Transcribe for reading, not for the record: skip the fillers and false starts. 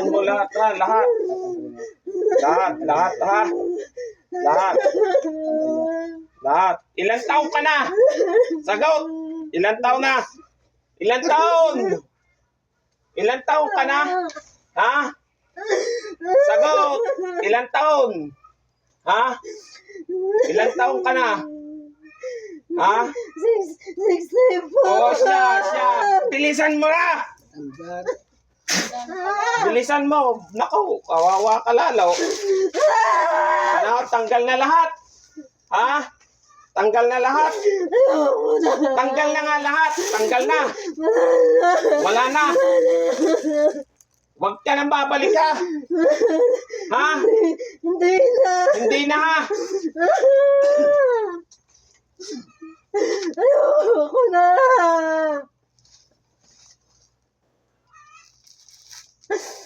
Ilan mo lahat ha, lahat. Lahat ha. Lahat. Lahat. Ilan taon ka na? Sagot. Ilan taon na? Ilan taon? Ilan taon ka na? Ha? Sagot. Ilan taon? Ha? Ilan taon ka na? Ha? 64. Oo, siya. Bilisan mo na. Bilisan mo. Naku, kawawa ka lalo. Ano, tanggal na lahat. Ha? Tanggal na lahat. Tanggal na nga lahat. Tanggal na. Wala na. Huwag ka nang babalik ha. Ha? Hindi na. Hindi na ha. Ayoko na.